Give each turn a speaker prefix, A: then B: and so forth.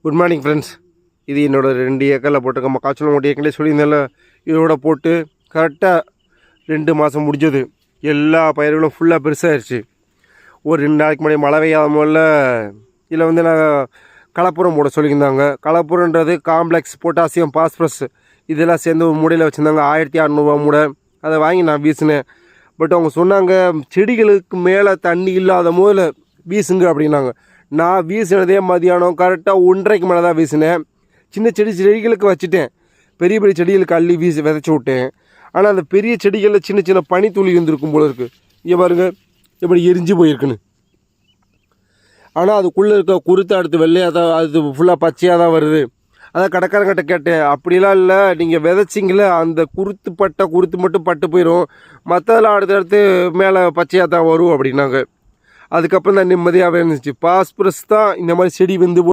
A: Good morning friends. இது என்னோட 2 ஏக்கரில் போட்டிருக்க மக்காச்சோளம் மூட்டை ஏற்கனவே சொல்லியிருந்தால. இதோட போட்டு கரெக்டாக 2 மாதம் முடிஞ்சது. எல்லா பயிர்களும் ஃபுல்லாக பெருசாகிடுச்சு. ஒரு 2 நாளைக்கு முன்னாடி மழை பெய்யாத முதல்ல இதில் வந்து நான் கலப்புரம் போட சொல்லியிருந்தாங்க. கலப்புரன்றது காம்ப்ளெக்ஸ், பொட்டாசியம், பாஸ்பரஸ் இதெல்லாம் சேர்ந்து ஒரு மூடையில் வச்சுருந்தாங்க. 1600 மூடை. அதை வாங்கி நான் வீசினேன். பட் அவங்க சொன்னாங்க செடிகளுக்கு மேலே தண்ணி இல்லாத முதல்ல வீசுங்க அப்படின்னாங்க. நான் வீசினதே மதியானம் கரெக்டாக 1:30க்கு மேலே தான் வீசினேன். சின்ன செடிகளுக்கு வச்சுட்டேன். பெரிய பெரிய செடிகளுக்கு அள்ளி விதைச்சி விட்டேன். ஆனால் அந்த பெரிய செடிகளில் சின்ன சின்ன பனித்துளி இருந்திருக்கும் போல இருக்குது. இங்கே பாருங்கள் எப்படி எரிஞ்சு போயிருக்குன்னு. ஆனால் அதுக்குள்ளே இருக்க குருத்தை அடுத்து வெள்ளையாக தான், அது ஃபுல்லாக பச்சையாக தான் வருது. அதான் கடைக்காரங்கிட்ட கேட்டேன். அப்படிலாம் இல்லை, நீங்கள் விதைச்சிங்கள அந்த குருத்து மட்டும் பட்டு போயிடும், மற்றதெல்லாம் அடுத்தடுத்து மேலே பச்சையாக தான் வரும் அப்படின்னாங்க. அதுக்கப்புறம் தான் நிம்மதியாகவே இருந்துச்சு. பாஸ்பரஸ் தான் இந்த மாதிரி செடி வந்து